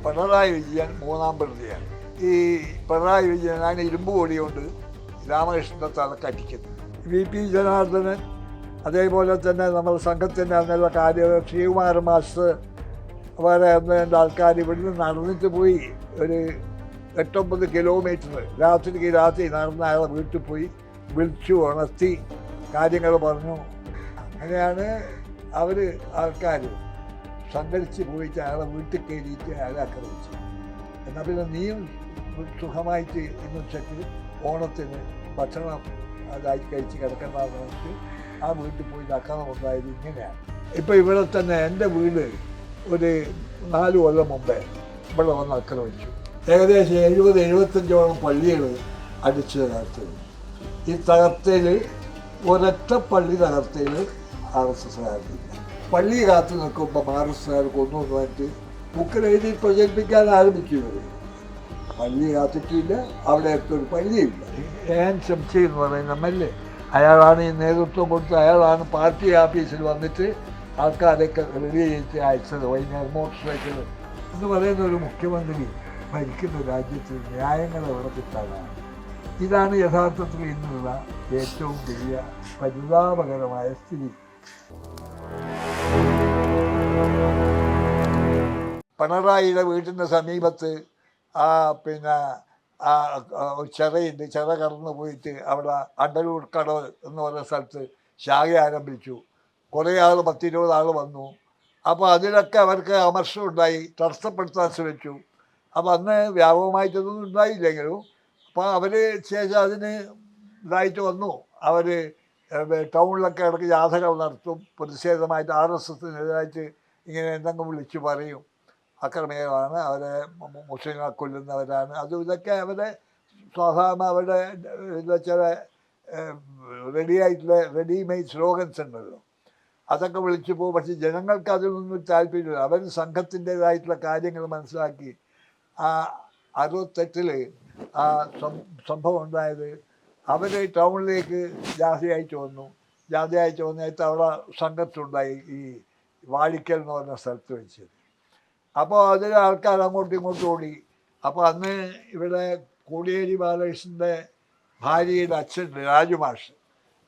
പിണറായി വിജയൻ മൂന്നാം പ്രതിയാണ്. ഈ പിണറായി വിജയനാണ് ഇരുമ്പ് പൊടിയുകൊണ്ട് രാമകൃഷ്ണൻ്റെ തലക്കടിക്കുന്നത്. VP ജനാർദ്ദനൻ, അതേപോലെ തന്നെ നമ്മുടെ സംഘത്തിൻ്റെ അന്നുള്ള കാര്യങ്ങൾ ശ്രീകുമാരൻ മാസ്റ്റർ, വേറെ ഒന്ന് രണ്ട് ആൾക്കാർ ഇവിടുന്ന് നടന്നിട്ട് പോയി ഒരു 8-9 കിലോമീറ്റർ രാത്രി നടന്ന അയാളെ വീട്ടിൽ പോയി വിളിച്ചു ഉണർത്തി കാര്യങ്ങൾ പറഞ്ഞു. അങ്ങനെയാണ് ആൾക്കാർ സംഘടിച്ച് പോയിട്ട് അയാളെ വീട്ടിൽ കയറിയിട്ട് അയാളെ ആക്രമിച്ചു. എന്നാൽ പിന്നെ നീയും സുഖമായിട്ട് ഇന്ന് ഉച്ചയ്ക്ക് ഓണത്തിന് ഭക്ഷണം അതായി കഴിച്ച് കിടക്കണ്ടെന്ന് വെച്ച് ആ വീട്ടിൽ പോയി ആക്രമണം ഉണ്ടായത് ഇങ്ങനെയാണ്. ഇപ്പം ഇവിടെ തന്നെ എൻ്റെ വീട് ഒരു 4 കൊല്ലം മുമ്പേ ഇവിടെ വന്ന് ആക്രമിച്ചു. ഏകദേശം 70-75ഓളം പള്ളികൾ അടിച്ച് തകർത്തത്. ഈ തകർത്തയിൽ ഒരൊറ്റ പള്ളി തകർത്തയിൽ RSSകാരില്ല. പള്ളി കാത്തു നിൽക്കുമ്പോൾ RSSകാർ കൊന്നു പറഞ്ഞിട്ട് ബുക്കിലെഴുതി പ്രചരിപ്പിക്കാൻ ആരംഭിക്കുന്നത്. പള്ളി കാത്തിട്ടില്ല, അവിടെ അടുത്തൊരു പള്ളിയില്ല. ശംസി എന്ന് പറയുന്ന MLA, അയാളാണ് ഈ നേതൃത്വം കൊടുത്ത്, അയാളാണ് പാർട്ടി ഓഫീസിൽ വന്നിട്ട് ആൾക്കാരൊക്കെ റെഡി ചെയ്ത് അയച്ചത്. വൈകുന്നേരം മോട്ടോർ സൈക്കിൾ എന്ന് പറയുന്ന ഒരു മുഖ്യമന്ത്രി ഭരിക്കുന്ന രാജ്യത്ത് ന്യായങ്ങൾ എവിടെ കിട്ടാനാണ്? ഇതാണ് യഥാർത്ഥത്തിൽ ഇന്നുള്ള ഏറ്റവും വലിയ പരിതാപകരമായ സ്ഥിതി. പിണറായിയുടെ വീട്ടിൻ്റെ സമീപത്ത് ചിറയുണ്ട്. ചിറ കടന്നു പോയിട്ട് അവിടെ അണ്ടലൂർ കടവ് എന്ന് പറയുന്ന സ്ഥലത്ത് ശാഖ ആരംഭിച്ചു. കുറേ ആൾ 10-20 ആൾ വന്നു. അപ്പോൾ അതിലൊക്കെ അവർക്ക് അമർഷമുണ്ടായി, തടസ്സപ്പെടുത്താൻ ശ്രമിച്ചു. അപ്പോൾ അന്ന് വ്യാപകമായിട്ടൊന്നും ഉണ്ടായില്ലെങ്കിലും അപ്പോൾ അവർ ശേഷം അതിന് ഇതായിട്ട് വന്നു. അവർ ടൗണിലൊക്കെ ഇടയ്ക്ക് ജാഥകൾ നടത്തും, പ്രതിഷേധമായിട്ട് RSSനെതിരായിട്ട് ഇങ്ങനെ എന്തെങ്കിലും വിളിച്ചു പറയും. അക്രമികളാണ്, അവരെ മുസ്ലിങ്ങളെ കൊല്ലുന്നവരാണ്, അതും ഇതൊക്കെ അവരെ സാധാരണ അവരുടെ ചില റെഡിമെയ്ഡ് സ്ലോഗൻസ് ഉണ്ടല്ലോ, അതൊക്കെ വിളിച്ചു പോകും. പക്ഷേ ജനങ്ങൾക്ക് അതിലൊന്നും താല്പര്യമില്ല. അവർ സംഘത്തിൻ്റേതായിട്ടുള്ള കാര്യങ്ങൾ മനസ്സിലാക്കി. 68 ആ സംഭവം ഉണ്ടായത്, അവർ ടൗണിലേക്ക് ജാഥയായിട്ട് വന്നു. ജാഥയായിട്ട് വന്നിട്ട് അവിടെ സംഘത്തുണ്ടായി ഈ വാഴിക്കൽ എന്ന് പറഞ്ഞ സ്ഥലത്ത് വെച്ച്. അപ്പോൾ അതിൽ ആൾക്കാർ അങ്ങോട്ടും ഇങ്ങോട്ടും ഓടി. അപ്പോൾ അന്ന് ഇവിടെ കോടിയേരി ബാലകൃഷ്ണൻ്റെ ഭാര്യയുടെ അച്ഛൻ രാജുമാഷ്,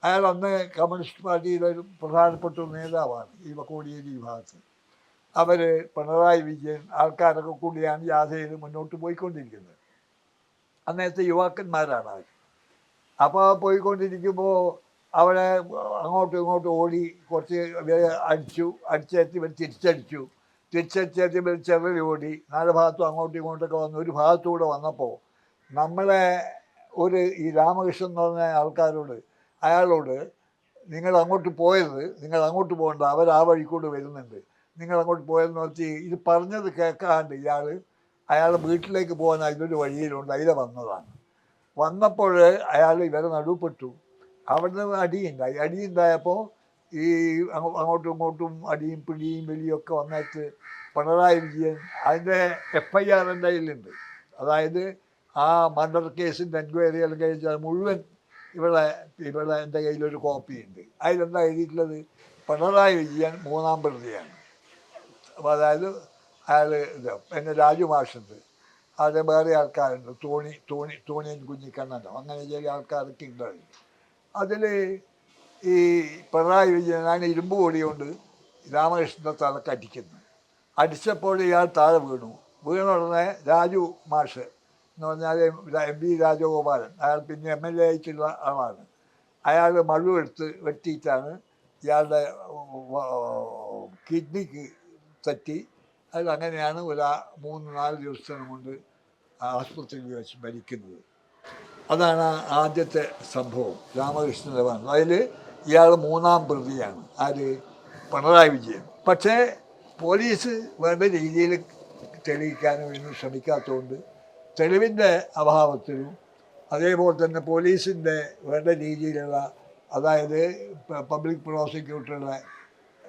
അയാൾ അന്ന് കമ്മ്യൂണിസ്റ്റ് പാർട്ടിയിലെ ഒരു പ്രധാനപ്പെട്ട നേതാവാണ് ഈ കോടിയേരി ഭാഗത്ത്. അവർ പിണറായി വിജയൻ ആൾക്കാരൊക്കെ കൂടിയാണ് ജാഥയിൽ മുന്നോട്ട് പോയിക്കൊണ്ടിരിക്കുന്നത്. അന്നേരത്തെ യുവാക്കന്മാരാണ് അവർ. അപ്പോൾ പോയിക്കൊണ്ടിരിക്കുമ്പോൾ അവരെ അങ്ങോട്ടും ഇങ്ങോട്ടും ഓടി കുറച്ച് അടിച്ചെത്തി ഇവർ തിരിച്ചടിച്ചെത്തി ഇവർ ചെറിയ ഓടി 4 ഭാഗത്തും അങ്ങോട്ടും ഇങ്ങോട്ടൊക്കെ വന്നു. ഒരു ഭാഗത്തൂടെ വന്നപ്പോൾ നമ്മളെ ഈ രാമകൃഷ്ണൻ എന്ന് പറഞ്ഞ ആൾക്കാരോട്, അയാളോട്, നിങ്ങൾ അങ്ങോട്ട് പോകരുത്, നിങ്ങൾ അങ്ങോട്ട് പോകണ്ട, അവർ ആ വഴിക്കൂടെ വരുന്നുണ്ട്, നിങ്ങൾ അങ്ങോട്ട് പോയതെന്ന് വെച്ച് ഇത് പറഞ്ഞത് കേൾക്കാണ്ട് അയാൾ വീട്ടിലേക്ക് പോകാൻ അതിലൊരു വഴിയിലുണ്ട്, അതിലെ വന്നതാണ്. വന്നപ്പോൾ അയാൾ ഇവരെ നടുപ്പെട്ടു. അവിടുന്ന് അടിയുണ്ടായപ്പോൾ ഈ അങ്ങോട്ടും ഇങ്ങോട്ടും അടിയും പിടിയും വലിയൊക്കെ വന്നിട്ട് പിണറായി വിജയൻ അതിൻ്റെ FIR എൻ്റെ കയ്യിലുണ്ട്. അതായത് ആ മർഡർ കേസിൻ്റെ എൻക്വയറി എല്ലാം കഴിച്ചാൽ മുഴുവൻ ഇവിടെ എൻ്റെ കയ്യിലൊരു കോപ്പിയുണ്ട്. അതിലെന്താ എഴുതിയിട്ടുള്ളത്? പിണറായി വിജയൻ മൂന്നാം പ്രതിയാണ്. അപ്പോൾ അതായത് അയാൾ പിന്നെ രാജു മാഷുണ്ട്, അത് വേറെ ആൾക്കാരുണ്ട്, തോണിയൻ കുഞ്ഞിക്കണ്ണനോ അങ്ങനെ ചില ആൾക്കാരൊക്കെ ഉണ്ടായിരുന്നു. അതിൽ ഈ പിണറായി വിജയനാണ് ഇരുമ്പ് പൊടിയുകൊണ്ട് രാമകൃഷ്ണൻ്റെ തലക്കടിക്കുന്നത്. അടിച്ചപ്പോൾ ഇയാൾ താഴെ വീണ ഉടനെ രാജു മാഷ് എന്ന് പറഞ്ഞാൽ MV രാജഗോപാലൻ, അയാൾ പിന്നെ MLA ആയിട്ടുള്ള ആളാണ്. അയാൾ മഴുവെടുത്ത് വെട്ടിയിട്ടാണ് ഇയാളുടെ കിഡ്നിക്ക് തട്ടി. അങ്ങനെയാണ് ഒരു 3-4 ദിവസം കൊണ്ട് ആശുപത്രിയിൽ വെച്ച് മരിക്കുന്നത്. അതാണ് ആദ്യത്തെ സംഭവം. രാമകൃഷ്ണൻ്റെ വന്നു. അതിൽ ഇയാൾ മൂന്നാം പ്രതിയാണ്. ആര്? പിണറായി വിജയൻ. പക്ഷേ പോലീസ് വേണ്ട രീതിയിൽ തെളിയിക്കാനും വേണ്ടി ശ്രമിക്കാത്തതുകൊണ്ട് തെളിവിൻ്റെ അഭാവത്തിലും അതേപോലെ തന്നെ പോലീസിൻ്റെ വേണ്ട രീതിയിലുള്ള, അതായത് പബ്ലിക് പ്രോസിക്യൂട്ടറുടെ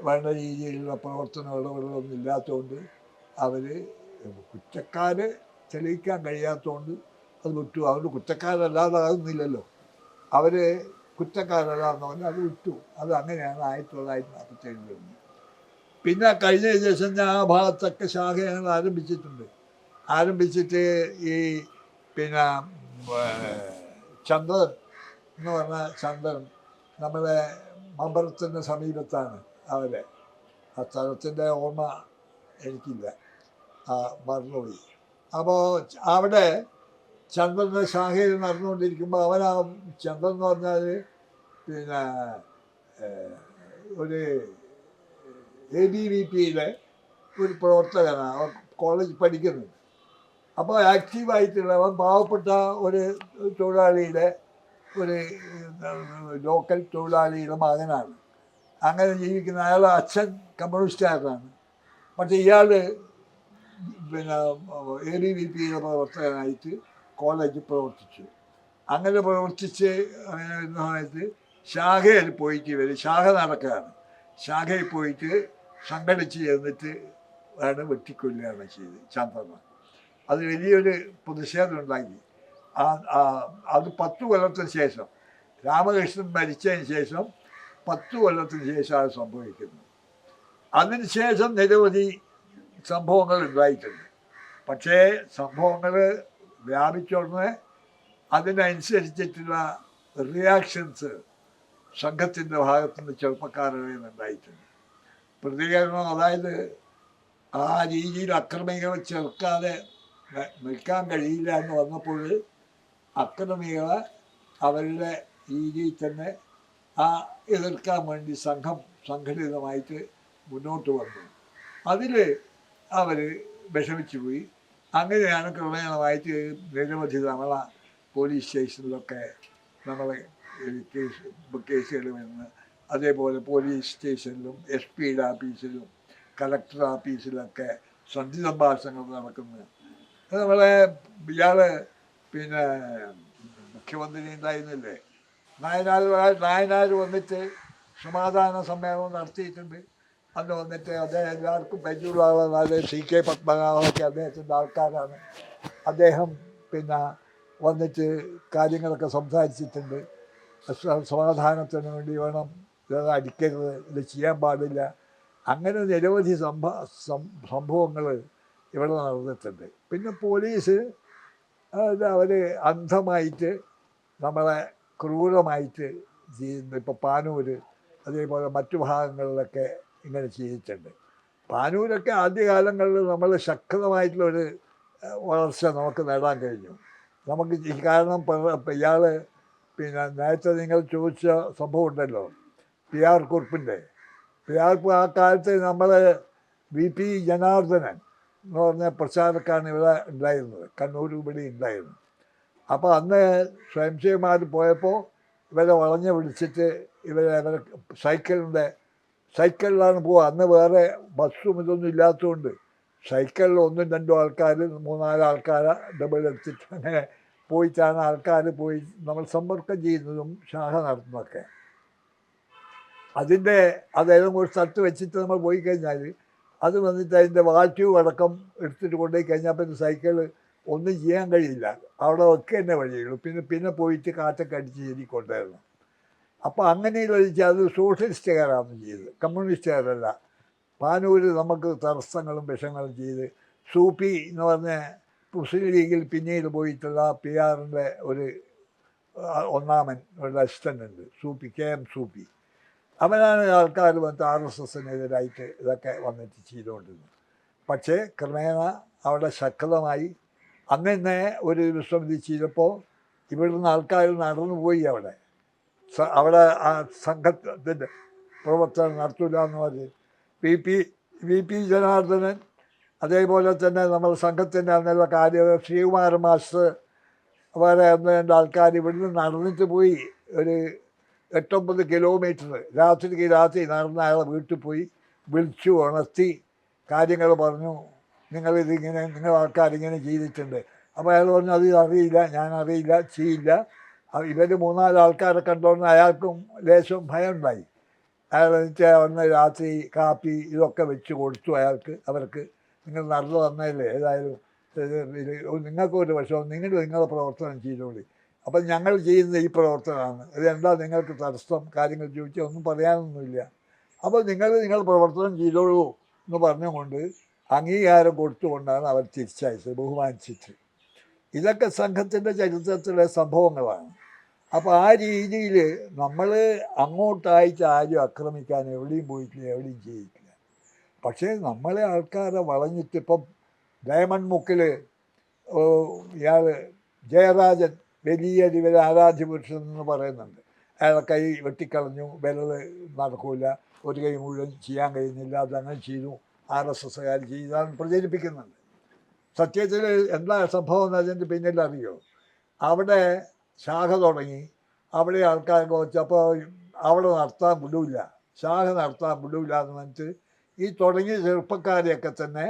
വേണ്ട രീതിയിലുള്ള പ്രവർത്തന ഇടപെടലൊന്നും ഇല്ലാത്തതുകൊണ്ട് അവർ കുറ്റക്കാർ തെളിയിക്കാൻ കഴിയാത്തതുകൊണ്ട് അത് വിട്ടു. അതുകൊണ്ട് കുറ്റക്കാരല്ലാതാകുന്നില്ലല്ലോ, അവർ കുറ്റക്കാരല്ലാന്ന് പറഞ്ഞാൽ അത് വിട്ടു. അത് അങ്ങനെയാണ് 1947 വരുന്നത്. പിന്നെ കഴിഞ്ഞ ദിവസം ആ ഭാഗത്തൊക്കെ ശാഖ ഞങ്ങൾ ആരംഭിച്ചിട്ടുണ്ട്. ആരംഭിച്ചിട്ട് ഈ പിന്നെ ചന്ദ്രൻ എന്ന് പറഞ്ഞ ചന്ദ്രൻ നമ്മളെ മമ്പലത്തിൻ്റെ സമീപത്താണ് അവരെ. ആ സ്ഥലത്തിൻ്റെ ഓർമ്മ എനിക്കില്ല, മറന്നുപോയി. അപ്പോൾ അവിടെ ചന്ദ്രൻ്റെ ശാഖയിൽ നടന്നുകൊണ്ടിരിക്കുമ്പോൾ അവനാ ചന്ദ്രൻ എന്ന് പറഞ്ഞാൽ പിന്നെ ഒരു ABVPയിലെ ഒരു പ്രവർത്തകനാണ്. അവൻ കോളേജ് പഠിക്കുന്നുണ്ട്. അപ്പോൾ ആക്റ്റീവായിട്ടുള്ളവൻ പാവപ്പെട്ട ഒരു തൊഴിലാളിയുടെ ഒരു ലോക്കൽ തൊഴിലാളിയുടെ മകനാണ്. അങ്ങനെ ജീവിക്കുന്ന അയാളുടെ അച്ഛൻ കമ്മ്യൂണിസ്റ്റുകാരനാണ്. പക്ഷേ ഇയാൾ പിന്നെ ABVPയുടെ പ്രവർത്തകനായിട്ട് കോളേജിൽ പ്രവർത്തിച്ചു. അങ്ങനെ പ്രവർത്തിച്ച് അങ്ങനെ വരുന്ന സമയത്ത് ശാഖയിൽ പോയിട്ട് വരും. ശാഖ നടക്കുകയാണ്. ശാഖയിൽ പോയിട്ട് സംഘടിച്ച് ചെന്നിട്ട് ആണ് വെട്ടിക്കൊല്ലുകയാണ് ചെയ്ത് ചന്ദ്രനെ. അത് വലിയൊരു പ്രതിഷേധം ഉണ്ടാക്കി. അത് 10 കൊല്ലത്തിന് ശേഷം, രാമകൃഷ്ണൻ മരിച്ചതിന് ശേഷം 10 കൊല്ലത്തിന് ശേഷം അത് സംഭവിക്കുന്നത്. അതിന് ശേഷം നിരവധി സംഭവങ്ങൾ ഉണ്ടായിട്ടുണ്ട്. പക്ഷേ സംഭവങ്ങൾ വ്യാപിച്ചോടനെ അതിനനുസരിച്ചിട്ടുള്ള റിയാക്ഷൻസ് സംഘത്തിൻ്റെ ഭാഗത്തുനിന്ന് ചെറുപ്പക്കാരുടെ ഉണ്ടായിട്ടുണ്ട്. പ്രതികരണം, അതായത് ആ രീതിയിൽ അക്രമികളെ ചെറുക്കാതെ നിൽക്കാൻ കഴിയില്ല എന്ന് വന്നപ്പോൾ അക്രമികളെ അവരുടെ രീതിയിൽ തന്നെ എതിർക്കാൻ വേണ്ടി സംഘം സംഘടിതമായിട്ട് മുന്നോട്ട് വന്നു. അതിൽ അവർ വിഷമിച്ചു പോയി. അങ്ങനെയാണ് ക്രമേണമായിട്ട് നിരവധി നമ്മളെ പോലീസ് സ്റ്റേഷനിലൊക്കെ നമ്മളെ കേസുകൾ വരുന്നത്. അതേപോലെ പോലീസ് സ്റ്റേഷനിലും SP ഓഫീസിലും കളക്ടർ ഓഫീസിലൊക്കെ സന്ധി സംഭാഷണങ്ങൾ നടക്കുന്നത്. നമ്മളെ ഇയാൾ പിന്നെ മുഖ്യമന്ത്രി ഉണ്ടായിരുന്നില്ലേ, നായനാർ വന്നിട്ട് സമാധാന സമ്മേളനം നടത്തിയിട്ടുണ്ട്. അന്ന് വന്നിട്ട് അദ്ദേഹം എല്ലാവർക്കും പരിചയമുള്ള ആളാണ്. CK പത്മനാഭനൊക്കെ അദ്ദേഹത്തിൻ്റെ ആൾക്കാരാണ്. അദ്ദേഹം പിന്നെ വന്നിട്ട് കാര്യങ്ങളൊക്കെ സംസാരിച്ചിട്ടുണ്ട്. സമാധാനത്തിന് വേണ്ടി വേണം, ഇത് അടിക്കരുത്, ഇത് ചെയ്യാൻ പാടില്ല. അങ്ങനെ നിരവധി സംഭവങ്ങൾ ഇവിടെ നടന്നിട്ടുണ്ട്. പിന്നെ പോലീസ് അവർ അന്ധമായിട്ട് നമ്മളെ ക്രൂരമായിട്ട് ചെയ്യുന്നു. ഇപ്പോൾ പാനൂർ അതേപോലെ മറ്റു ഭാഗങ്ങളിലൊക്കെ ഇങ്ങനെ ചെയ്തിട്ടുണ്ട്. പാനൂരൊക്കെ ആദ്യകാലങ്ങളിൽ നമ്മൾ ശക്തമായിട്ടുള്ളൊരു വളർച്ച നമുക്ക് നേടാൻ കഴിഞ്ഞു. നമുക്ക് കാരണം ഇയാൾ പിന്നെ നേരത്തെ നിങ്ങൾ ചോദിച്ച സംഭവം ഉണ്ടല്ലോ, PR കുറുപ്പിൻ്റെ. PR ആ കാലത്ത് നമ്മൾ VP ജനാർദ്ദനൻ എന്ന് പറഞ്ഞ പ്രചാരക്കാരൻ ഇവിടെ ഉണ്ടായിരുന്നത്, കണ്ണൂർ ഇവിടെ ഉണ്ടായിരുന്നു. അപ്പോൾ അന്ന് സ്വയംസേവകന്മാർ പോയപ്പോൾ ഇവരെ വളഞ്ഞ് പിടിച്ചിട്ട് ഇവരെ സൈക്കിളിലാണ് പോവുക. അന്ന് വേറെ ബസ്സും ഇതൊന്നും ഇല്ലാത്തതുകൊണ്ട് സൈക്കിളിൽ 1-2 ആൾക്കാർ 3-4 ആൾക്കാരെ ഡബിൾ എടുത്തിട്ട് അങ്ങനെ പോയിട്ടാണ് ആൾക്കാർ പോയി നമ്മൾ സമ്പർക്കം ചെയ്യുന്നതും ശാഖ നടത്തുന്നതൊക്കെ. അതേതെങ്കിലും ഒരു സ്ഥലത്ത് വെച്ചിട്ട് നമ്മൾ പോയി കഴിഞ്ഞാൽ അത് വന്നിട്ട് അതിൻ്റെ വാൽറ്റ്യൂബ് അടക്കം എടുത്തിട്ട് കൊണ്ടുപോയി കഴിഞ്ഞാൽ പിന്നെ സൈക്കിൾ ഒന്നും ചെയ്യാൻ കഴിയില്ല, അവിടെ ഒക്കെ തന്നെ വഴിയുള്ളൂ. പിന്നെ പോയിട്ട് കാറ്റൊക്കെ അടിച്ച് ശരി കൊണ്ടുവരണം. അപ്പോൾ അങ്ങനെയുള്ള അത് സോഷ്യലിസ്റ്റുകാരാണ് ചെയ്തത്, കമ്മ്യൂണിസ്റ്റുകാരല്ല. പാനൂർ നമുക്ക് തടസ്സങ്ങളും വിഷങ്ങളും ചെയ്ത് സൂപ്പി എന്ന് പറഞ്ഞ മുസ്ലിം ലീഗിൽ പിന്നീട് പോയിട്ടുള്ള PR-ൻ്റെ ഒരു ഒന്നാമൻ ഒരു അസിസ്റ്റൻ്റ് ഉണ്ട്, സൂപ്പി, KM സൂപ്പി. അവനാണ് ആൾക്കാർ വന്നിട്ട് RSSനെതിരായിട്ട് ഇതൊക്കെ വന്നിട്ട് ചെയ്തുകൊണ്ടിരുന്നത്. പക്ഷേ ക്രമേണ അവിടെ ശക്തമായി അന്നെ ഒരു വിശ്രമിതി ചെയ്തപ്പോൾ ഇവിടുന്ന് ആൾക്കാർ നടന്നു പോയി. അവിടെ ആ സംഘത്തിൻ്റെ പ്രവർത്തനം നടത്തില്ല എന്ന് പറഞ്ഞ് VP ജനാർദ്ദനൻ, അതേപോലെ തന്നെ നമ്മൾ സംഘത്തിൻ്റെ അന്നുള്ള കാര്യ ശ്രീകുമാരൻ മാസ്റ്റർ, വേറെ 1-2 ആൾക്കാർ ഇവിടുന്ന് നടന്നിട്ട് പോയി. ഒരു 8-9 കിലോമീറ്റർ രാത്രി നടന്ന അയാളെ വീട്ടിൽ പോയി വിളിച്ചു ഉണർത്തി കാര്യങ്ങൾ പറഞ്ഞു. നിങ്ങൾ ആൾക്കാരിങ്ങനെ ചെയ്തിട്ടുണ്ട്. അപ്പോൾ അയാൾ പറഞ്ഞു അത് അറിയില്ല, ഞാൻ അറിയില്ല, ചെയ്യില്ല. ഇവർ 3-4 ആൾക്കാരെ കണ്ടോണ്ട് അയാൾക്കും ലേശം ഭയം ഉണ്ടായി. അയാൾ വന്ന് രാത്രി കാപ്പി ഇതൊക്കെ വെച്ച് കൊടുത്തു അവർക്ക്. നിങ്ങൾ നടന്നു വന്നതല്ലേ, ഏതായാലും നിങ്ങൾക്കൊരു വിഷമം, നിങ്ങളുടെ പ്രവർത്തനം ചെയ്തോളി. അപ്പം ഞങ്ങൾ ചെയ്യുന്ന ഈ പ്രവർത്തനമാണ്, ഇതെന്താ നിങ്ങൾക്ക് തടസ്സം, കാര്യങ്ങൾ ചോദിച്ചാൽ ഒന്നും പറയാനൊന്നുമില്ല. അപ്പോൾ നിങ്ങൾ പ്രവർത്തനം ചെയ്തോളൂ എന്ന് പറഞ്ഞുകൊണ്ട് അംഗീകാരം കൊടുത്തുകൊണ്ടാണ് അവർ തിരിച്ചയച്ചത്, ബഹുമാനിച്ചിട്ട്. ഇതൊക്കെ സംഘത്തിൻ്റെ ചരിത്രത്തിലെ സംഭവങ്ങളാണ്. അപ്പോൾ ആ രീതിയിൽ നമ്മൾ അങ്ങോട്ടായിട്ട് ആരും ആക്രമിക്കാൻ എവിടെയും പോയിട്ടില്ല, എവിടെയും ചെയ്തിട്ടില്ല. പക്ഷേ നമ്മളെ ആൾക്കാരെ വളഞ്ഞിട്ട് ഇപ്പം ഡയമണ്ട് മുക്കിൽ ഇയാൾ ജയരാജൻ വലിയൊരു ഇവർ ആരാധ്യപുരുഷൻ എന്ന് പറയുന്നുണ്ട്. അയാളെ കൈ വെട്ടിക്കളഞ്ഞു, വിരൽ നടക്കൂല, ഒരു കൈ മുഴുവൻ ചെയ്യാൻ കഴിയുന്നില്ല, അതങ്ങനെ ചെയ്തു, RSSകാർ ചെയ്താൽ പ്രചരിപ്പിക്കുന്നുണ്ട്. സത്യത്തിൽ എന്താ സംഭവം എന്നതിൻ്റെ പിന്നിൽ അറിയോ? അവിടെ ശാഖ തുടങ്ങി, അവിടെ ആൾക്കാരൊക്കെ വെച്ചപ്പോൾ അവിടെ നടത്താൻ വിടില്ല, ശാഖ നടത്താൻ വിടില്ല എന്ന് പറഞ്ഞിട്ട് ഈ തുടങ്ങിയ ചെറുപ്പക്കാരെയൊക്കെ തന്നെ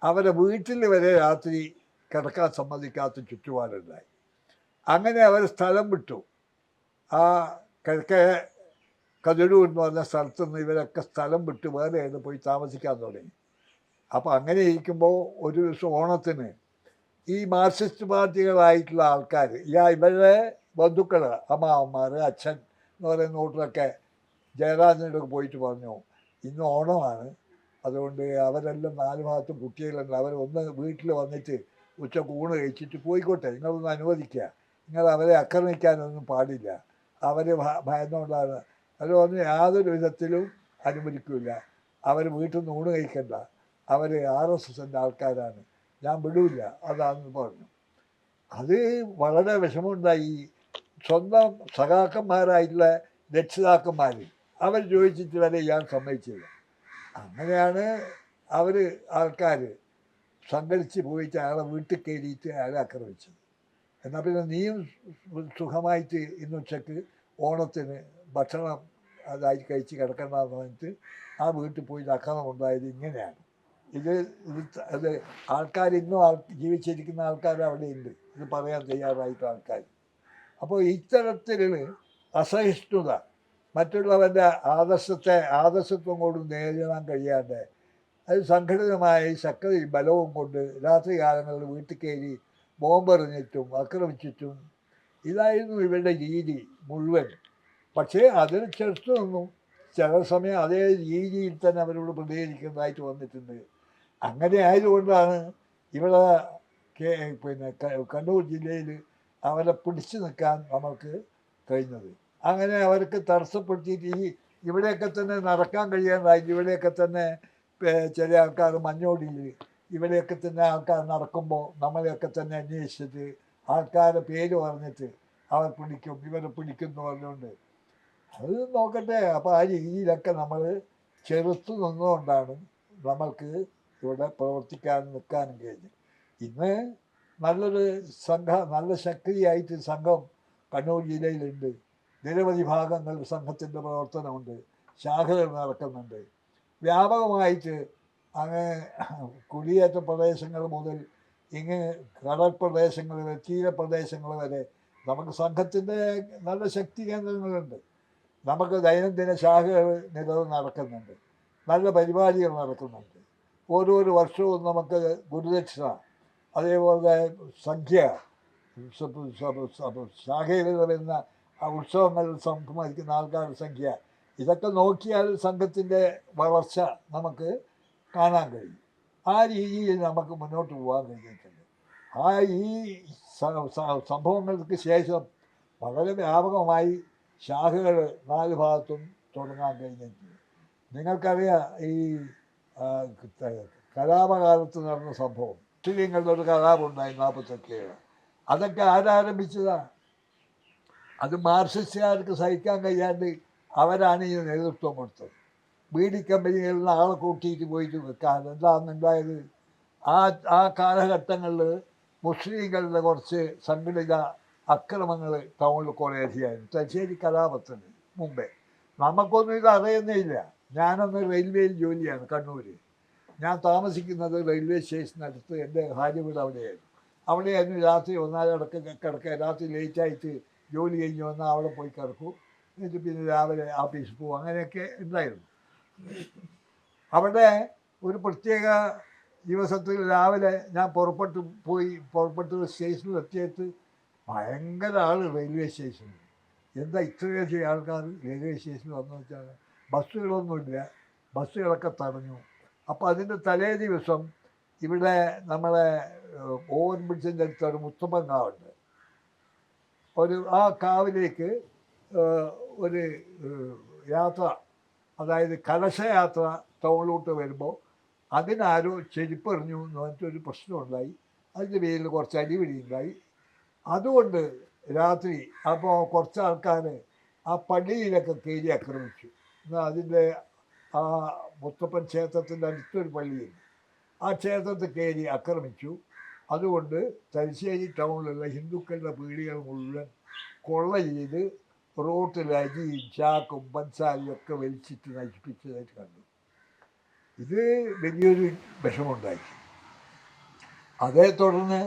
അവരെ വീട്ടിൽ വരെ രാത്രി കിടക്കാൻ സമ്മതിക്കാത്ത ചുറ്റുപാടുണ്ടായി. അങ്ങനെ അവർ സ്ഥലം വിട്ടു. ആ കിഴക്കേ കതിരൂർ എന്ന് പറഞ്ഞ സ്ഥലത്തു നിന്ന് ഇവരൊക്കെ സ്ഥലം വിട്ട് വേറെ പോയി താമസിക്കാൻ തുടങ്ങി. അപ്പോൾ അങ്ങനെ ഇരിക്കുമ്പോൾ ഒരു ദിവസം ഓണത്തിന് ഈ മാർക്സിസ്റ്റ് പാർട്ടികളായിട്ടുള്ള ആൾക്കാർ, ഇവരുടെ ബന്ധുക്കൾ, അമ്മാവന്മാർ, അച്ഛൻ എന്ന് പറയുന്ന കൂട്ടരൊക്കെ ജയരാജനോട് പോയിട്ട് പറഞ്ഞു, ഇന്ന് ഓണമാണ്, അതുകൊണ്ട് അവരെല്ലാം 4 ഭാഗത്തും കുട്ടികളുണ്ട്, അവരൊന്ന് വീട്ടിൽ വന്നിട്ട് ഉച്ചക്ക് ഊണ് കഴിച്ചിട്ട് പോയിക്കോട്ടെ, നിങ്ങളൊന്ന് അനുവദിക്കുക, നിങ്ങൾ അവരെ ആക്രമിക്കാനൊന്നും പാടില്ല, അവർ ഭയന്നുകൊണ്ടാണ്. അവർ പറഞ്ഞു യാതൊരു വിധത്തിലും അനുവദിക്കില്ല, അവർ വീട്ടിൽ നിന്ന് ഊണ് കഴിക്കണ്ട, അവർ RSSൻ്റെ ആൾക്കാരാണ്, ഞാൻ വിടില്ല, അതാണെന്ന് പറഞ്ഞു. അത് വളരെ വിഷമമുണ്ടായി. സ്വന്തം സഖാക്കന്മാരായിട്ടുള്ള രക്ഷിതാക്കന്മാർ അവർ ചോദിച്ചിട്ട് വരെ ഇയാൾ സമ്മതിച്ചില്ല. അങ്ങനെയാണ് അവർ ആൾക്കാർ സംഘടിച്ച് പോയിട്ട് അയാളെ വീട്ടിൽ കയറിയിട്ട് അയാളെ ആക്രമിച്ചത്. എന്നാൽ പിന്നെ നീയും സുഖമായിട്ട് ഇന്ന് ഉച്ചക്ക് ഓണത്തിന് ഭക്ഷണം അതായി കഴിച്ച് കിടക്കണ്ടെന്ന് പറഞ്ഞിട്ട് ആ വീട്ടിൽ പോയി ആക്രമണം ഉണ്ടായത് ഇങ്ങനെയാണ്. ഇത് ആൾക്കാർ ഇന്നും ജീവിച്ചിരിക്കുന്ന ആൾക്കാർ അവിടെ ഉണ്ട്, ഇത് പറയാൻ തയ്യാറായിട്ട് ആൾക്കാർ. അപ്പോൾ ഇത്തരത്തിലുള്ള അസഹിഷ്ണുത, മറ്റുള്ളവൻ്റെ ആദർശത്വം കൊണ്ട് നേരിടാൻ കഴിയാതെ അത് സംഘടിതമായി ശക്തിയും ബലവും കൊണ്ട് രാത്രി കാലങ്ങളിൽ വീട്ടിൽ കയറി ബോംബെറിഞ്ഞിട്ടും ആക്രമിച്ചിട്ടും ഇതായിരുന്നു ഇവരുടെ രീതി മുഴുവൻ. പക്ഷേ അതിന് ചെറുത്തു നിന്നു ചില സമയം അതേ രീതിയിൽ തന്നെ അവരോട് പ്രതികരിക്കുന്നതായിട്ട് വന്നിട്ടുണ്ട്. അങ്ങനെ ആയതുകൊണ്ടാണ് ഇവിടെ കണ്ണൂർ ജില്ലയിൽ അവരെ പിടിച്ചു നിൽക്കാൻ നമുക്ക് കഴിഞ്ഞത്. അങ്ങനെ അവർക്ക് തടസ്സപ്പെടുത്തിയിട്ട് ഇവിടെയൊക്കെ തന്നെ നടക്കാൻ കഴിയാതായി. ഇവിടെയൊക്കെ തന്നെ ചില ആൾക്കാർ മഞ്ഞോടിയിൽ ഇവിടെയൊക്കെ തന്നെ ആൾക്കാർ നടക്കുമ്പോൾ നമ്മളെയൊക്കെ തന്നെ അന്വേഷിച്ചിട്ട് ആൾക്കാരുടെ പേര് പറഞ്ഞിട്ട് അവർ പിടിക്കും, ഇവരെ പിടിക്കുന്നു പറഞ്ഞുകൊണ്ട് അത് നോക്കട്ടെ. അപ്പോൾ ആ രീതിയിലൊക്കെ നമ്മൾ ചെറുത്തു നിന്നുകൊണ്ടാണ് നമ്മൾക്ക് ഇവിടെ പ്രവർത്തിക്കാനും നിൽക്കാനും കഴിഞ്ഞു. ഇന്ന് നല്ലൊരു നല്ല ശക്തിയായിട്ട് സംഘം കണ്ണൂർ ജില്ലയിലുണ്ട്. നിരവധി ഭാഗങ്ങളിൽ സംഘത്തിൻ്റെ പ്രവർത്തനമുണ്ട്, ശാഖകൾ നടക്കുന്നുണ്ട്. വ്യാപകമായിട്ട് അങ്ങ് കുടിയേറ്റ പ്രദേശങ്ങൾ മുതൽ ഇങ്ങ് കടൽ പ്രദേശങ്ങൾ വരെ, തീരപ്രദേശങ്ങൾ വരെ നമുക്ക് സംഘത്തിൻ്റെ നല്ല ശക്തി കേന്ദ്രങ്ങളുണ്ട്. നമുക്ക് ദൈനംദിന ശാഖകൾ നിലവിൽ നടക്കുന്നുണ്ട്, നല്ല പരിപാടികൾ നടക്കുന്നുണ്ട്. ഓരോരോ വർഷവും നമുക്ക് ഗുരുദക്ഷിണ, അതേപോലെ സംഖ്യ, ശാഖയിൽ വരുന്ന ഉത്സവങ്ങളിൽ സംബന്ധിക്കുന്ന ആൾക്കാരുടെ സംഖ്യ, ഇതൊക്കെ നോക്കിയാൽ സംഘത്തിൻ്റെ വളർച്ച നമുക്ക് കാണാൻ കഴിയും. ആ രീതിയിൽ നമുക്ക് മുന്നോട്ട് പോകാൻ കഴിഞ്ഞിട്ടുണ്ട്. ഈ സംഭവങ്ങൾക്ക് ശേഷം വളരെ വ്യാപകമായി ശാഖകൾ 4 ഭാഗത്തും തുടങ്ങാൻ കഴിഞ്ഞിട്ടുണ്ട്. നിങ്ങൾക്കറിയാം ഈ കലാപകാലത്ത് നടന്ന സംഭവം, മുസ്ലിങ്ങളുടെ ഒരു കലാപുണ്ടായി 48. അതൊക്കെ ആരാരംഭിച്ചതാണ്? അത് മാർക്സിസ്റ്റുകാർക്ക് സഹിക്കാൻ കഴിയാണ്ട് അവരാണ് ഈ നേതൃത്വം കൊടുത്തത്. ബീഡി കമ്പനികളിൽ നിന്ന് ആളെ കൂട്ടിയിട്ട് പോയിട്ട് വെക്കാൻ എന്താണെന്നുണ്ടായത്? ആ കാലഘട്ടങ്ങളിൽ മുസ്ലിങ്ങളുടെ കുറച്ച് സംഘടിത അക്രമങ്ങൾ ടൗണിൽ കുറേയധികമായിരുന്നു. തലശ്ശേരി കലാപത്തിന് മുമ്പേ നമുക്കൊന്നും ഇത് അറിയുന്നില്ല. ഞാനന്ന് റെയിൽവേയിൽ ജോലിയാണ് കണ്ണൂർ. ഞാൻ താമസിക്കുന്നത് റെയിൽവേ സ്റ്റേഷനടുത്ത്, എൻ്റെ ഭാര്യ വീട് അവിടെയായിരുന്നു. അവിടെയായിരുന്നു രാത്രി കിടക്കുക. രാത്രി ലേറ്റായിട്ട് ജോലി കഴിഞ്ഞ് വന്നാൽ അവിടെ പോയി കിടക്കും, എന്നിട്ട് പിന്നെ രാവിലെ ഓഫീസിൽ പോകും. അങ്ങനെയൊക്കെ ഉണ്ടായിരുന്നു. അവിടെ ഒരു പ്രത്യേക ദിവസത്തിൽ രാവിലെ ഞാൻ പുറപ്പെട്ട് സ്റ്റേഷനിൽ എത്തിയിട്ട് ഭയങ്കര ആൾ റെയിൽവേ സ്റ്റേഷനിൽ. എന്താ ഇത്രയധികം ആൾക്കാർ റെയിൽവേ സ്റ്റേഷനിൽ വന്നു വെച്ചാൽ ബസ്സുകളൊന്നുമില്ല, ബസ്സുകളൊക്കെ തടഞ്ഞു. അപ്പോൾ അതിൻ്റെ തലേ ദിവസം ഇവിടെ നമ്മളെ ഓവൻ ബ്രിഡ്ജിൻ്റെ അടുത്ത് ഒരു മുത്തപ്പൻ കാവുണ്ട്. ആ കാവിലേക്ക് ഒരു യാത്ര, അതായത് കലശയാത്ര ടൗണിലോട്ട് വരുമ്പോൾ അതിനാരോ ചെരുപ്പെറിഞ്ഞു എന്ന് പറഞ്ഞിട്ടൊരു പ്രശ്നമുണ്ടായി. അതിൻ്റെ പേരിൽ കുറച്ച് അടിപിടി ഉണ്ടായി. അതുകൊണ്ട് രാത്രി അപ്പോൾ കുറച്ച് ആൾക്കാർ ആ പള്ളിയിലൊക്കെ കയറി ആക്രമിച്ചു. എന്നാൽ അതിൻ്റെ ആ മുത്തപ്പൻ ക്ഷേത്രത്തിൻ്റെ അടുത്തൊരു പള്ളിയുണ്ട്, ആ ക്ഷേത്രത്തിൽ കയറി ആക്രമിച്ചു. അതുകൊണ്ട് തലശ്ശേരി ടൗണിലുള്ള ഹിന്ദുക്കളുടെ പീടികൾ മുഴുവൻ കൊള്ള ചെയ്ത് റോട്ടിൽ അരിയും ചാക്കും പഞ്ചസാരയും ഒക്കെ വലിച്ചിട്ട് നശിപ്പിച്ചതായിട്ട് കണ്ടു. ഇത് വലിയൊരു വിഷമമുണ്ടായി. അതേ തുടർന്ന്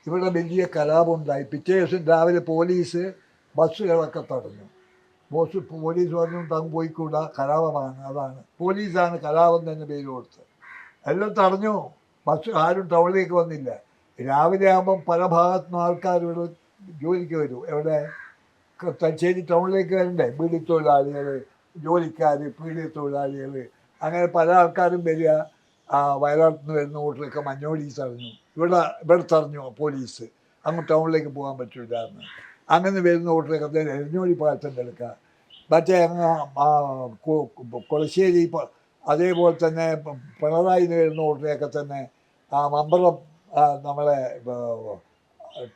ഇവിടെ വലിയ കലാപമുണ്ടായി. പിറ്റേ ദിവസം രാവിലെ പോലീസ് ബസ്സുകളൊക്കെ തടഞ്ഞു. പോലീസ് പറഞ്ഞു തങ്ങ് പോയിക്കൂടാ, കലാപമാണ്. അതാണ് പോലീസാണ് കലാപം തന്നെ പേര് കൊടുത്തത്. എല്ലാം തടഞ്ഞു. ബസ് ആരും ടൗണിലേക്ക് വന്നില്ല. രാവിലെ ആകുമ്പം പല ഭാഗത്തുനിന്നും ആൾക്കാർ ഇവിടെ ജോലിക്ക് വരും. എവിടെ? തലശ്ശേരി ടൗണിലേക്ക് വരണ്ടേ? ബീഡി തൊഴിലാളികൾ, ജോലിക്കാർ, പീഡിക തൊഴിലാളികൾ, അങ്ങനെ പല ആൾക്കാരും വരിക. വയനാട്ടിൽ നിന്ന് വരുന്ന കൂട്ടരൊക്കെ മഞ്ഞോടി തടഞ്ഞു. ഇവിടെ തടഞ്ഞു പോലീസ്, അങ്ങ് ടൗണിലേക്ക് പോകാൻ പറ്റില്ല എന്ന്. അങ്ങനെ വരുന്ന കൂട്ടരൊക്കെ എരഞ്ഞോടി പാലത്തിൻ്റെ എടുക്കുക. മറ്റേ കൊളശ്ശേരി, അതേപോലെ തന്നെ പിണറായി വരുന്ന കൂട്ടരെയൊക്കെ തന്നെ മമ്പലം നമ്മളെ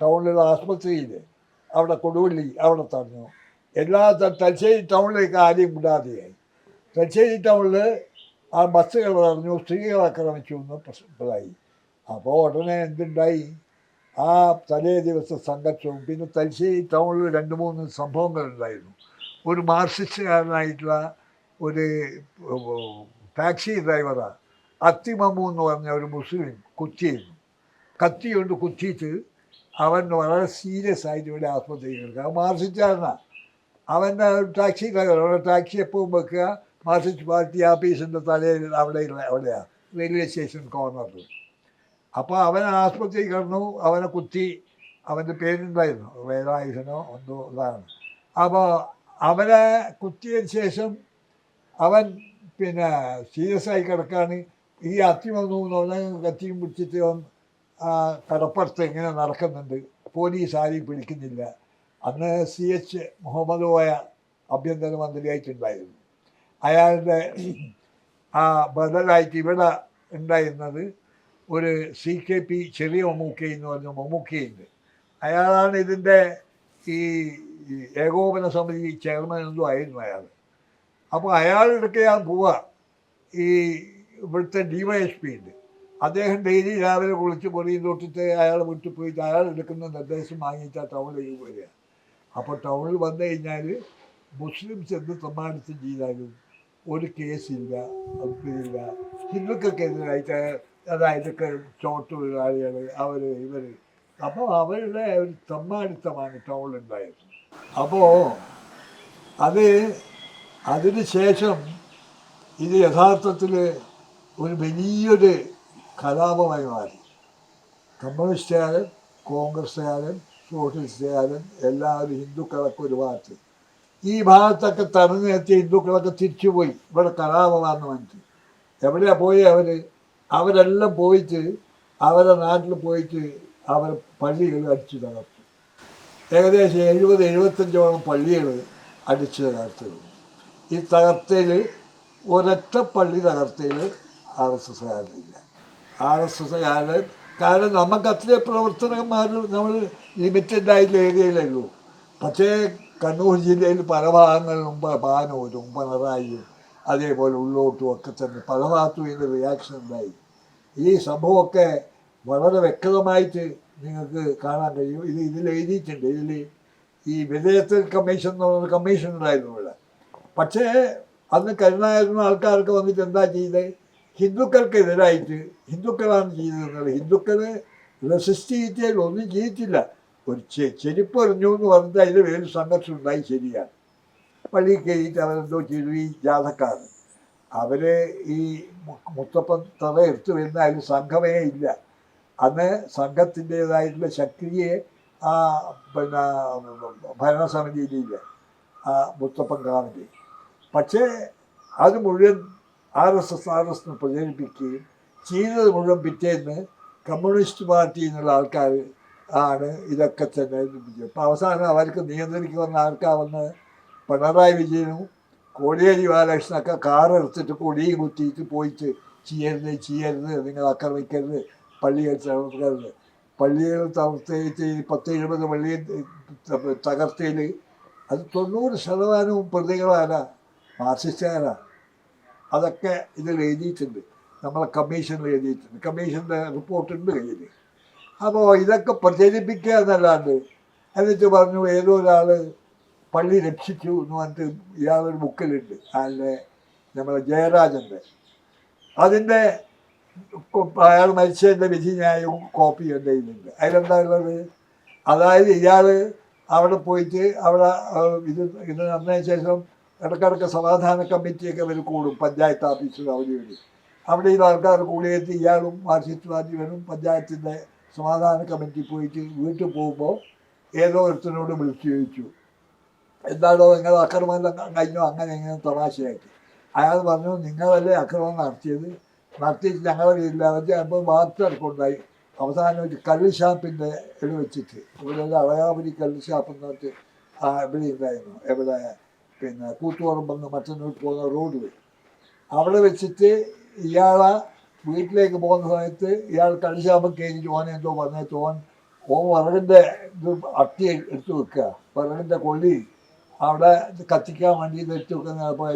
ടൗണിലുള്ള ആസ്പത്രിയിൽ അവിടെ കൊടുവള്ളി അവിടെ തടഞ്ഞു. എല്ലാ തലശ്ശേരി ടൗണിലേക്ക് ആരെയും വിടാതെയായി. തലശ്ശേരി ടൗണിൽ ആ ബസ്സുകൾ തടഞ്ഞു, സ്ത്രീകൾ ആക്രമിച്ചു എന്ന് പ്രശ്നമായി. അപ്പോൾ ഉടനെ എന്തുണ്ടായി? ആ തലേ ദിവസം സംഘർഷവും. പിന്നെ തലശ്ശേരി ടൗണിൽ 2-3 സംഭവങ്ങളുണ്ടായിരുന്നു. ഒരു മാർക്സിസ്റ്റുകാരനായിട്ടുള്ള ഒരു ടാക്സി ഡ്രൈവറാണ് അത്തിമമ്മു എന്ന് പറഞ്ഞ ഒരു മുസ്ലിം കുത്തിയിരുന്നു. കത്തി കൊണ്ട് കുത്തിയിട്ട് അവൻ വളരെ സീരിയസ് ആയിട്ട് ഇവിടെ ആസ്പത്രിയിൽ കിടക്കുക. മാർക്സിസ്റ്റുകാരനാണ്. അവൻ്റെ ഒരു ടാക്സി ഡ്രൈവർ. അവിടെ ടാക്സി എപ്പോഴും വെക്കുക മാർക്സിസ്റ്റ് പാർട്ടി ആഫീസിൻ്റെ തലയിൽ അവിടെയാണ് റെയിൽവേ സ്റ്റേഷൻ കോർണറിൽ. അപ്പോൾ അവൻ ആസ്പത്രിയിൽ കിടന്നു. അവനെ കുത്തി. അവൻ്റെ പേരുണ്ടായിരുന്നു, വേലായുധനോ എന്തോ ഇതാണ്. അപ്പോൾ അവനെ കുത്തിയതിന് ശേഷം അവൻ പിന്നെ സീരിയസ് ആയി കിടക്കുകയാണ്. ഈ അത്തി വന്നു എന്ന് പറഞ്ഞാൽ കത്തിയും പിടിച്ചിട്ട് അവൻ കടപ്പുറത്ത് ഇങ്ങനെ നടക്കുന്നുണ്ട്. പോലീസ് ആരെയും പിടിക്കുന്നില്ല. അന്ന് CH മുഹമ്മദ് കോയ ആഭ്യന്തരമന്ത്രിയായിട്ടുണ്ടായിരുന്നു. അയാളുടെ ബദലായിട്ട് ഇവിടെ ഉണ്ടായിരുന്നത് ഒരു CKP ചെറിയ മമ്മൂക്കൈ എന്ന് പറഞ്ഞ മമ്മൂക്കയുണ്ട്. അയാളാണ് ഇതിൻ്റെ ഈ ഏകോപന സമിതി ചെയർമാൻ എന്തോ ആയിരുന്നു അയാൾ. അപ്പോൾ അയാളുടെ ഞാൻ പോവുക. ഈ ഇവിടുത്തെ DYSP ഉണ്ട്, അദ്ദേഹം ഡെയിലി രാവിലെ കുളിച്ച് പൊറിയും തൊട്ടിട്ട് അയാൾ വിട്ടു പോയിട്ട് അയാൾ എടുക്കുന്ന നിർദ്ദേശം വാങ്ങിയിട്ടാണ് ടൗണിലേക്ക് വരിക. അപ്പോൾ ടൗണിൽ വന്നു കഴിഞ്ഞാൽ മുസ്ലിംസ് എന്ത് സമ്മാനിച്ചും ചെയ്താലും ഒരു കേസില്ല, ഒപ്പില്ല. ഹിന്ദുക്കൾക്കെതിരായിട്ട്, അതായത് ചോട്ട് തൊഴിലാളികൾ, ഇവർ. അപ്പോൾ അവരുടെ ഒരു സമ്മാനിത്തമാണ് ടൗണിലുണ്ടായത്. അപ്പോൾ അതിന് ശേഷം ഇത് യഥാർത്ഥത്തിൽ ഒരു വലിയൊരു കലാപമായി മാറി. കമ്മ്യൂണിസ്റ്റുകാരൻ, കോൺഗ്രസ്സുകാരൻ, സോഷ്യലിസ്റ്റുകാരൻ എല്ലാവരും ഹിന്ദുക്കളൊക്കെ ഒരു ഭാഗത്ത്. ഈ ഭാഗത്തൊക്കെ തടഞ്ഞെത്തിയ ഹിന്ദുക്കളൊക്കെ തിരിച്ചുപോയി. ഇവിടെ കലാപമാണെന്ന് മനസ്സിൽ എവിടെയാണ് പോയി? അവരെല്ലാം പോയിട്ട് അവരുടെ നാട്ടിൽ പോയിട്ട് അവർ പള്ളികൾ അടിച്ചു തകർത്തു. ഏകദേശം 70-75ഓളം പള്ളികൾ അടിച്ചു തകർത്തു. ഈ തകർത്തയിൽ ഒരൊറ്റ പള്ളി തകർത്തയിൽ RSSകാരില്ല. RSSകാരൻ, കാരണം നമുക്ക് അത്രയും പ്രവർത്തകന്മാർ നമ്മൾ ലിമിറ്റഡായിട്ടുള്ള ഏരിയയിലല്ലോ. പക്ഷേ കണ്ണൂർ ജില്ലയിൽ പല ഭാഗങ്ങളിലും പാനൂരും പിണറായിയും അതേപോലെ ഉള്ളോട്ടും ഒക്കെ തന്നെ പല ഭാഗത്തും ഇതിൻ്റെ റിയാക്ഷൻ ഉണ്ടായി. ഈ സംഭവമൊക്കെ വളരെ വ്യക്തമായിട്ട് നിങ്ങൾക്ക് കാണാൻ കഴിയും. ഇതിൽ എഴുതിയിട്ടുണ്ട്. ഈ വിധേയത്വ കമ്മീഷൻ എന്ന് പറയുന്ന കമ്മീഷൻ ഉണ്ടായിരുന്നു ഇവിടെ. പക്ഷേ അന്ന് കരുണാകരനും ആൾക്കാർക്ക് വന്നിട്ട് എന്താ ചെയ്തത്? ഹിന്ദുക്കൾക്കെതിരായിട്ട് ഹിന്ദുക്കളാണ് ചെയ്തത്. ഹിന്ദുക്കൾ റെസിസ്റ്റ് ചെയ്തിട്ട് ഒന്നും ചെയ്തിട്ടില്ല. ഒരു ചെരുപ്പ് എറിഞ്ഞു എന്ന് പറഞ്ഞിട്ട് അതിൽ വേറെ സംഘർഷം ഉണ്ടായി. ശരിയാണ്. പള്ളിയിൽ കയറിയിട്ട് അവരെന്തോ ചെയ്തു. ഈ ജാഥക്കാർ അവർ ഈ മുത്തപ്പൻ തറ എടുത്തു വരുന്ന അതിൽ സംഘമേ ഇല്ല. അന്ന് സംഘത്തിൻ്റേതായിട്ടുള്ള ശക്തിയെ പിന്നെ ഭരണസമിതിയിലില്ല, മുത്തപ്പൻ കാവിൻ്റെ. പക്ഷേ അത് മുഴുവൻ RSS എന്ന് പ്രചരിപ്പിക്കുകയും ചെയ്തത് മുഴുവൻ പിറ്റേന്ന് കമ്മ്യൂണിസ്റ്റ് പാർട്ടിയിൽ നിന്നുള്ള ആൾക്കാർ ആണ് ഇതൊക്കെ തന്നെ. അപ്പം അവസാനം അവർക്ക് നിയന്ത്രിക്കുന്ന ആൾക്കാവന്ന് പിണറായി വിജയനും കോടിയേരി ബാലകൃഷ്ണനൊക്കെ കാറെടുത്തിട്ട് കൊടിയും കുത്തിയിട്ട് പോയിട്ട് ചെയ്യരുത് നിങ്ങൾ ആക്രമിക്കരുത്, പള്ളികൾ തകർക്കരുത്. പള്ളികൾ തകർത്തേച്ച് 10-20 പള്ളിയെ തകർത്തയിൽ അത് 90% പ്രതികളാരാ? മാർക്സിസ്റ്റുകാരാണ്. അതൊക്കെ ഇതിൽ എഴുതിയിട്ടുണ്ട്, നമ്മളെ കമ്മീഷനിൽ എഴുതിയിട്ടുണ്ട്. കമ്മീഷൻ്റെ റിപ്പോർട്ടുണ്ട് കയ്യിൽ. അപ്പോൾ ഇതൊക്കെ പ്രചരിപ്പിക്കുക എന്നല്ലാണ്ട് എന്നിട്ട് പറഞ്ഞു ഏതോ ഒരാൾ പള്ളി രക്ഷിച്ചു എന്ന് പറഞ്ഞിട്ട് ഇയാളൊരു ബുക്കിലുണ്ട്, അതിൻ്റെ നമ്മളെ ജയരാജൻ്റെ. അതിൻ്റെ അയാൾ മരിച്ചതിൻ്റെ വിധിന്യായവും കോപ്പി എൻ്റെ കയ്യിലുണ്ട്. അതിലെന്താ ഉള്ളത്? അതായത് ഇയാൾ അവിടെ പോയിട്ട് അവിടെ ഇത് നടന്നതിന് ശേഷം ഇടയ്ക്കിടയ്ക്ക് സമാധാന കമ്മിറ്റിയൊക്കെ അവർ കൂടും, പഞ്ചായത്ത് ഓഫീസിൽ അവിടെ വരും. അവിടെ ഈ ആൾക്കാർ കൂടിയെത്തി ഇയാളും മാർക്സിസ്റ്റ് പാർട്ടി വരും പഞ്ചായത്തിൻ്റെ സമാധാന കമ്മിറ്റി പോയിട്ട് വീട്ടിൽ പോകുമ്പോൾ ഏതോ ഒരുത്തനോട് വിളിച്ചു ചോദിച്ചു, എന്താണോ നിങ്ങൾ അക്രമം കഴിഞ്ഞോ? അങ്ങനെ ഇങ്ങനെ തമാശയാക്കി. അയാൾ പറഞ്ഞു, നിങ്ങളല്ലേ അക്രമം നടത്തിയിട്ട് ഞങ്ങളെ വീട്ടിലാവച്ച് അപ്പോൾ വാർത്തക്കുണ്ടായി. അവസാനം ഒരു കള്ള് ഷാപ്പിൻ്റെ വെച്ചിട്ട് ഇവിടെ അളയാപുരി കള്ള് ഷാപ്പ് എന്ന് പറഞ്ഞിട്ട് ഇവിടെ ഉണ്ടായിരുന്നു, എവിടെ പിന്നെ കൂത്തുപറമ്പെന്ന് മറ്റന്നൂർ പോകുന്ന റോഡ്. അവിടെ വെച്ചിട്ട് ഇയാളെ വീട്ടിലേക്ക് പോകുന്ന സമയത്ത് ഇയാൾ കള്ള് ഷാപ്പ് കഴിഞ്ഞിട്ട് എന്തോ പറഞ്ഞിട്ട് ഓൻ വിറകിൻ്റെ ഇത് അട്ടി എടുത്ത് വെക്കുക, വിറകിൻ്റെ കൊള്ളി അവിടെ കത്തിക്കാൻ വേണ്ടി ഇത് എടുത്ത് വെക്കുന്ന.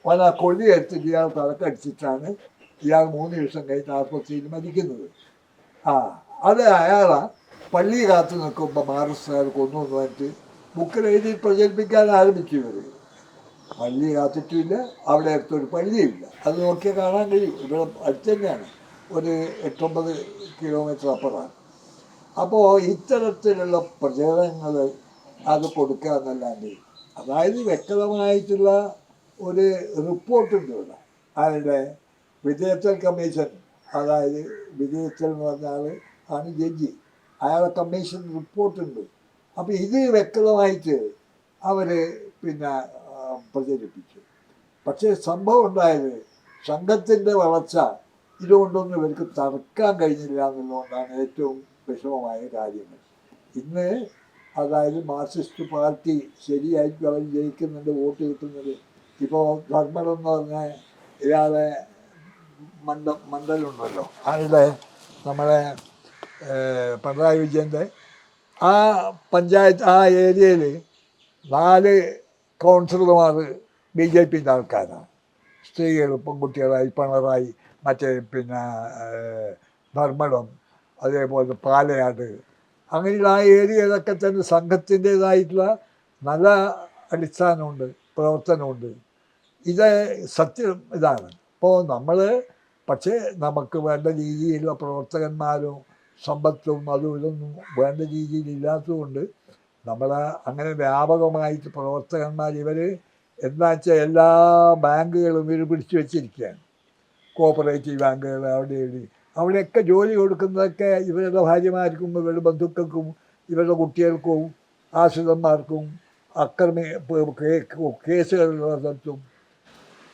ഓൻ ആ കൊള്ളി എടുത്തിട്ട് ഇയാൾ തലക്കടിച്ചിട്ടാണ് ഇയാൾ 3 ദിവസം കഴിഞ്ഞ് ആസ്പത്രിയിൽ മരിക്കുന്നത്. അത് അയാളെ പള്ളി കാത്തു നിൽക്കുമ്പോൾ മാർക്സിസ്റ്റുകാർ കൊന്നു എന്ന് പറഞ്ഞിട്ട് ബുക്കിൽ എഴുതി പ്രചരിപ്പിക്കാൻ ആരംഭിച്ചു ഇവർ. പള്ളി കാത്തിട്ടില്ല, അവിടെ അടുത്തൊരു പള്ളിയില്ല. അത് നോക്കിയാൽ കാണാൻ കഴിയും. ഇവിടെ അടുത്ത് തന്നെയാണ്, ഒരു 8-9 കിലോമീറ്റർ അപ്പുറമാണ്. അപ്പോൾ ഇത്തരത്തിലുള്ള പ്രചരണങ്ങൾ അത് കൊടുക്കുക എന്നല്ലാണ്ട്, അതായത് വ്യക്തമായിട്ടുള്ള ഒരു റിപ്പോർട്ടുണ്ട് ഇവിടെ. അതിൻ്റെ വിജയത്തൽ കമ്മീഷൻ, അതായത് വിജയത്തൽ എന്ന് പറഞ്ഞാൽ ആണ് ജഡ്ജി, അയാളെ കമ്മീഷൻ റിപ്പോർട്ടുണ്ട്. അപ്പോൾ ഇത് വ്യക്തമായിട്ട് അവർ പിന്നെ പ്രചരിപ്പിച്ചു. പക്ഷേ സംഭവം ഉണ്ടായത് സംഘത്തിൻ്റെ വളർച്ച ഇതുകൊണ്ടൊന്നും ഇവർക്ക് തടുക്കാൻ കഴിഞ്ഞില്ല എന്നുള്ളതുകൊണ്ടാണ് ഏറ്റവും വിഷമമായ കാര്യങ്ങൾ. ഇന്ന് അതായത് മാർക്സിസ്റ്റ് പാർട്ടി ശരിയായിട്ട് അവർ ജയിക്കുന്നുണ്ട്, വോട്ട് കിട്ടുന്നത്. ഇപ്പോൾ ധർമ്മടം എന്ന് പറഞ്ഞാൽ ഇയാളെ മണ്ഡലമുണ്ടല്ലോ, അതിലെ നമ്മളെ പിണറായി വിജയൻ്റെ ആ പഞ്ചായത്ത് ആ ഏരിയയിൽ 4 കൗൺസിലർമാർ BJPൻ്റെ ആൾക്കാരാണ്. സ്ത്രീകൾ പെൺകുട്ടികളായി പിണറായി, മറ്റേ പിന്നെ ധർമ്മടം, അതേപോലെ പാലയാട്, അങ്ങനെയുള്ള ആ ഏരിയയിലൊക്കെ തന്നെ സംഘത്തിൻ്റേതായിട്ടുള്ള നല്ല അടിസ്ഥാനമുണ്ട്, പ്രവർത്തനമുണ്ട്. ഇത് സത്യം ഇതാണ്. അപ്പോൾ നമ്മൾ പക്ഷേ നമുക്ക് വേണ്ട രീതിയിലുള്ള പ്രവർത്തകന്മാരും സമ്പത്തും അതും ഇതൊന്നും വേണ്ട രീതിയിൽ ഇല്ലാത്തതുകൊണ്ട് നമ്മൾ അങ്ങനെ വ്യാപകമായിട്ട് പ്രവർത്തകന്മാർ ഇവർ എന്താ വെച്ചാൽ എല്ലാ ബാങ്കുകളും ഇവർ പിടിച്ചു വെച്ചിരിക്കുകയാണ്. കോഓപ്പറേറ്റീവ് ബാങ്കുകൾ അവിടെയൊക്കെ ജോലി കൊടുക്കുന്നതൊക്കെ ഇവരുടെ ഭാര്യമാർക്കും ഇവരുടെ ബന്ധുക്കൾക്കും ഇവരുടെ കുട്ടികൾക്കും ആശ്രിതന്മാർക്കും കേസുകളുള്ള സ്ഥലത്തും.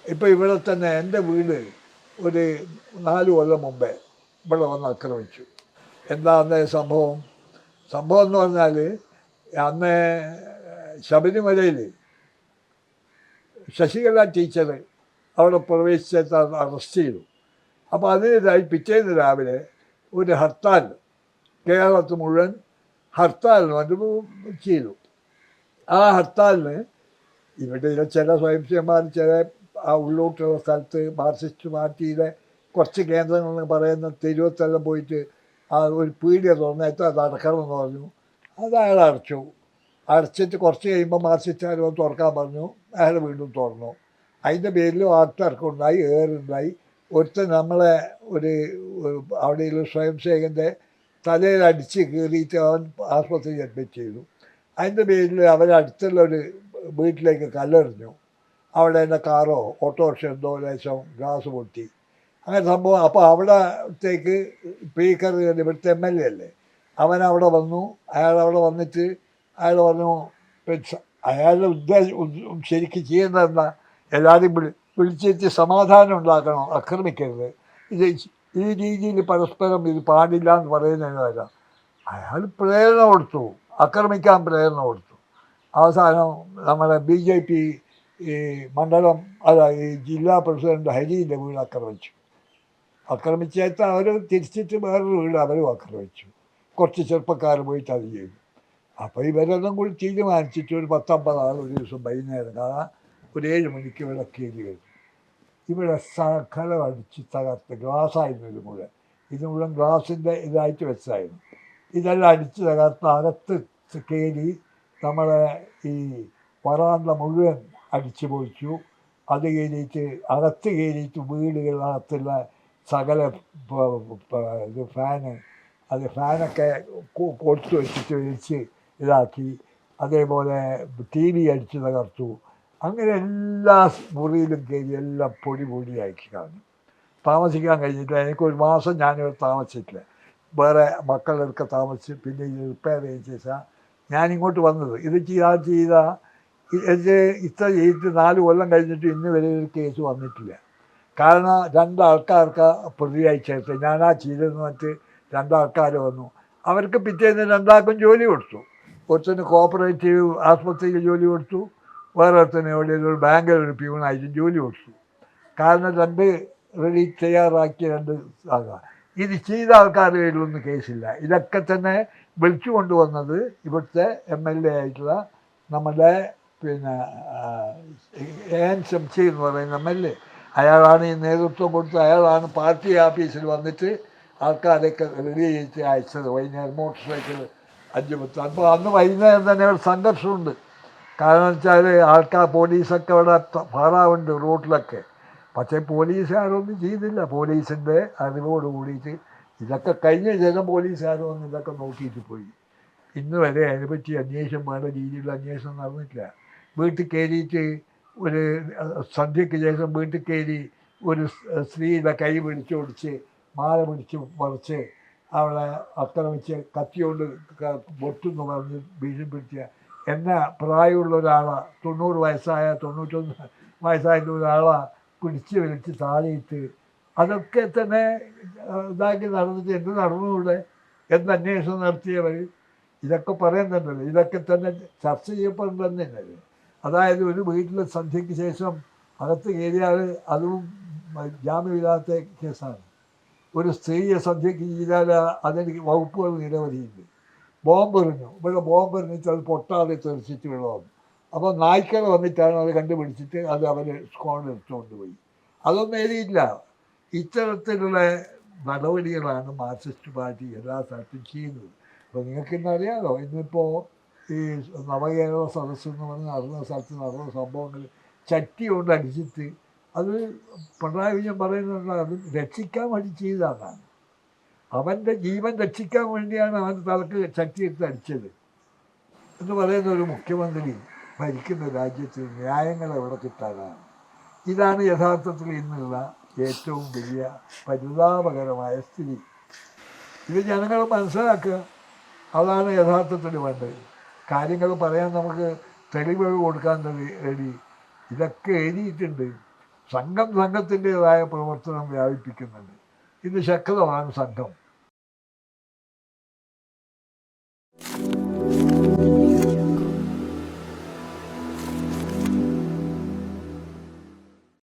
ഇപ്പോൾ ഇവിടെ തന്നെ എൻ്റെ വീട് ഒരു 4 കൊല്ലം മുമ്പേ ഇവിടെ വന്ന് ആക്രമിച്ചു. എന്താ അന്നേ സംഭവം എന്ന് പറഞ്ഞാൽ, അന്ന് ശബരിമലയിൽ ശശികല ടീച്ചർ അവിടെ പ്രവേശിച്ച അറസ്റ്റ് ചെയ്തു. അപ്പോൾ അതിനെതിരായി പിറ്റേന്ന് രാവിലെ ഒരു ഹർത്താൽ, കേരളത്തിൽ മുഴുവൻ ഹർത്താൽ ചെയ്തു. ആ ഹർത്താലിന് ഇവിടെ ചില സ്വയംസേവന്മാർ ചില ആ ഉള്ളോട്ടുള്ള സ്ഥലത്ത് മാർക്സിസ്റ്റ് പാർട്ടിയുടെ കുറച്ച് കേന്ദ്രങ്ങളെന്ന് പറയുന്ന തിരുവത്തെല്ലാം പോയിട്ട് ആ ഒരു പീടിക തുറന്നിട്ട് അത് അടക്കണമെന്ന് പറഞ്ഞു. അത് അയാൾ അടച്ചിട്ട് കുറച്ച് കഴിയുമ്പോൾ മാർക്സിസ്റ്റുകാർ വന്ന് തുറക്കാൻ പറഞ്ഞു. അയാൾ വീണ്ടും തുറന്നു. അതിൻ്റെ പേരിൽ ആൾക്കാർക്കുണ്ടായി, ഏറുണ്ടായി. ഒരുത്തൻ നമ്മളെ ഒരു അവിടെയുള്ള സ്വയംസേവകൻ്റെ തലയിൽ അടിച്ച് കീറിയിട്ട് അവൻ ആസ്പത്രിയിൽ അഡ്മിറ്റ് ചെയ്തു. അതിൻ്റെ പേരിൽ അവരടുത്തുള്ള ഒരു വീട്ടിലേക്ക് കല്ലെറിഞ്ഞു. അവിടെ എൻ്റെ കാറോ ഓട്ടോറിക്ഷ എന്തോ ലേശം ഗ്ലാസ് പൊട്ടി, അങ്ങനെ സംഭവം. അപ്പോൾ അവിടത്തേക്ക് സ്പീക്കർ ഇവിടുത്തെ MLA അല്ലേ, അവനവിടെ വന്നു. അയാളവിടെ വന്നിട്ട് അയാൾ പറഞ്ഞു, അയാളുടെ ഉദ്ദേശം ശരിക്കും ചെയ്യുന്നതെന്നാ എല്ലാവരും വിളിച്ചിട്ട് സമാധാനം ഉണ്ടാക്കണം, ആക്രമിക്കരുത്. ഇത് ഈ രീതിയിൽ പരസ്പരം ഇത് പാടില്ല എന്ന് പറയുന്നതിന് വരാം. അയാൾ പ്രേരണ കൊടുത്തു, ആക്രമിക്കാൻ പ്രേരണ കൊടുത്തു. അവസാനം നമ്മുടെ BJP ഈ മണ്ഡലം ഈ ജില്ലാ പ്രസിഡന്റ് ഹരിയുടെ വീട് ആക്രമിച്ചിട്ട് അവർ തിരിച്ചിട്ട് വേറൊരു വീട് അവരും ആക്രമിച്ചു. കുറച്ച് ചെറുപ്പക്കാർ പോയിട്ട് അത് ചെയ്തു. അപ്പോൾ ഇവരെല്ലാം കൂടി തീരുമാനിച്ചിട്ട് ഒരു 10-50 ആൾ ഒരു ദിവസം വൈകുന്നേരം കാണാൻ ഒരു 7 മണിക്ക് വിളക്കേരി വരും. ഇവിടെ സകലം അടിച്ച് തകർത്ത് ഗ്ലാസ്സായിരുന്നു ഇത് മുഴുവൻ. ഇത് മുഴുവൻ ഗ്ലാസിൻ്റെ ഇതായിട്ട് വെച്ചായിരുന്നു. ഇതെല്ലാം അടിച്ച് തകർത്ത് അകത്ത് കയറി നമ്മളെ ഈ വരാന്ത മുഴുവൻ അടിച്ചു പൊളിച്ചു. അത് കയറിയിട്ട് അകത്ത് കയറിയിട്ട് വീടുകളിനകത്തുള്ള സകല ഇത് ഫാനൊക്കെ കൊടുത്തു വെച്ചിട്ട് വലിച്ച് ഇതാക്കി. അതേപോലെ TV അടിച്ച് തകർത്തു. അങ്ങനെ എല്ലാ മുറിയിലും കയറി എല്ലാം പൊടിയാക്കി കളഞ്ഞു. താമസിക്കാൻ കഴിഞ്ഞിട്ടില്ല. എനിക്കൊരു മാസം ഞാനിവിടെ താമസിച്ചിട്ടില്ല. വേറെ മക്കളെടുക്കെ താമസിച്ച് പിന്നെ ഇത് റിപ്പയർ ചെയ്ത ശേഷം ഞാനിങ്ങോട്ട് വന്നത്. ഇത് ചെയ്ത ഇത്ര ചെയ്തിട്ട് 4 കൊല്ലം കഴിഞ്ഞിട്ട് ഇന്ന് വരെ ഒരു കേസ് വന്നിട്ടില്ല. കാരണം 2 ആൾക്കാർക്ക് പ്രതിയായി ചേർത്ത്. ഞാനാ ചെയ്തതെന്ന് പറഞ്ഞിട്ട് 2 ആൾക്കാർ വന്നു. അവർക്ക് പിറ്റേന്ന് 2 ആൾക്കും ജോലി കൊടുത്തു. ഒരുത്തന് കോപ്പറേറ്റീവ് ആസ്പത്രിയിൽ ജോലി കൊടുത്തു, വേറെ ഒരുത്തന് എവിടെയൊരു ബാങ്കിൽ ഒരു പ്യൂണായിട്ട് ജോലി കൊടുത്തു. കാരണം 2 റെഡി തയ്യാറാക്കിയ 2 ആൾക്കാർ. ഇത് ചെയ്ത ആൾക്കാരുടെ പേരിലൊന്നും കേസില്ല. ഇതൊക്കെ തന്നെ വിളിച്ചു കൊണ്ടുവന്നത് ഇവിടുത്തെ MLA ആയിട്ടുള്ള നമ്മുടെ പിന്നെ AN ശംസി എന്ന് പറയുന്ന MLA. അയാളാണ് ഈ നേതൃത്വം കൊടുത്ത്. അയാളാണ് പാർട്ടി ഓഫീസിൽ വന്നിട്ട് ആൾക്കാരെയൊക്കെ റെഡി ചെയ്ത് അയച്ചത്. വൈകുന്നേരം മോട്ടോർ സൈക്കിൾ 5-10. അപ്പോൾ അന്ന് വൈകുന്നേരം തന്നെ ഒരു സംഘർഷമുണ്ട്. കാരണം വെച്ചാൽ ആൾക്കാർ പോലീസൊക്കെ അവിടെ പാറാവുണ്ട് റോഡിലൊക്കെ. പക്ഷേ പോലീസുകാരൊന്നും ചെയ്തില്ല. പോലീസിൻ്റെ അറിവോട് കൂടിയിട്ട് ഇതൊക്കെ കഴിഞ്ഞ ശേഷം പോലീസുകാരൊന്നും ഇതൊക്കെ നോക്കിയിട്ട് പോയി. ഇന്ന് വരെ അതിനെപ്പറ്റി അന്വേഷണം വേണ്ട രീതിയിലുള്ള അന്വേഷണം നടന്നിട്ടില്ല. വീട്ടിൽ കയറിയിട്ട് ഒരു സന്ധ്യയ്ക്ക് ശേഷം വീട്ടിൽ കയറി ഒരു സ്ത്രീയുടെ കൈ പിടിച്ചൊടിച്ച് മാല പിടിച്ച് പറിച്ച് അവളെ ആക്രമിച്ച് കത്തിയോണ്ട് പൊട്ടെന്ന് പറഞ്ഞ് ഭീഷണിപ്പെടുത്തിയ എന്നെ പ്രായമുള്ള ഒരാളാണ്, 90 വയസ്സായ 91 വയസ്സായിട്ടുള്ള ഒരാളാണ് പിടിച്ച് വലിച്ച് താഴെയിട്ട്. അതൊക്കെ തന്നെ ഇതാക്കി നടന്നിട്ട് എന്ത് നടന്നുകൂടെ? എന്ത് അന്വേഷണം നടത്തിയവർ? ഇതൊക്കെ പറയുന്നുണ്ടല്ലോ. ഇതൊക്കെ തന്നെ ചർച്ച ചെയ്യപ്പെടുന്നതന്നെയല്ലേ. അതായത് ഒരു വീട്ടിലെ സന്ധ്യയ്ക്ക് ശേഷം അകത്ത് കയറിയാൽ അതും ജാമ്യമില്ലാത്ത കേസാണ്. ഒരു സ്ത്രീയെ സന്ധ്യയ്ക്ക് ചെയ്താൽ അതിന് വകുപ്പുകൾ നിരവധിയുണ്ട്. ബോംബെറിഞ്ഞു, ഇവിടെ ബോംബെറിഞ്ഞിട്ട് അത് പൊട്ടാതെ തെറിച്ചിട്ട് ഇവിടെ വന്നു. അപ്പോൾ നായ്ക്കൾ വന്നിട്ടാണ് അത് കണ്ടുപിടിച്ചിട്ട് അത് അവർ സ്ക്വാഡ് എടുത്തുകൊണ്ട് പോയി. അതൊന്നും എഴുതിയില്ല. ഇത്തരത്തിലുള്ള നടപടികളാണ് മാർക്സിസ്റ്റ് പാർട്ടി എല്ലാ സ്ഥലത്തും ചെയ്യുന്നത്. അപ്പോൾ നിങ്ങൾക്ക് ഇന്നറിയാമല്ലോ, ഇന്നിപ്പോൾ ഈ നവകേരള സദസ്സ് എന്ന് പറഞ്ഞ് നടന്ന സ്ഥലത്ത് നടന്ന സംഭവങ്ങൾ ചട്ടി കൊണ്ട് അടിച്ചിട്ട് അത് പിണറായി വിജയൻ പറയുന്നത് അത് രക്ഷിക്കാൻ വേണ്ടി ചെയ്തതാണ്. അവൻ്റെ ജീവൻ രക്ഷിക്കാൻ വേണ്ടിയാണ് അവൻ്റെ തലക്ക് ചട്ടി എടുത്ത് അടിച്ചത് എന്ന് പറയുന്ന ഒരു മുഖ്യമന്ത്രി ഭരിക്കുന്ന രാജ്യത്ത് ന്യായങ്ങൾ എവിടെ കിട്ടാനാണ്? ഇതാണ് യഥാർത്ഥത്തിൽ ഇന്നുള്ള ഏറ്റവും വലിയ പരിതാപകരമായ സ്ഥിതി. ഇത് ജനങ്ങൾ മനസ്സിലാക്കുക. അതാണ് യഥാർത്ഥത്തിൽ വേണ്ടത്. കാര്യങ്ങൾ പറയാൻ നമുക്ക് തെളിവുകൾ കൊടുക്കാൻ റെഡി. ഇതൊക്കെ എഴുതിയിട്ടുണ്ട്. സംഘത്തിൻ്റേതായ പ്രവർത്തനം വ്യാപിപ്പിക്കുന്നുണ്ട്. ഇത് ശക്തമാണ് സംഘം.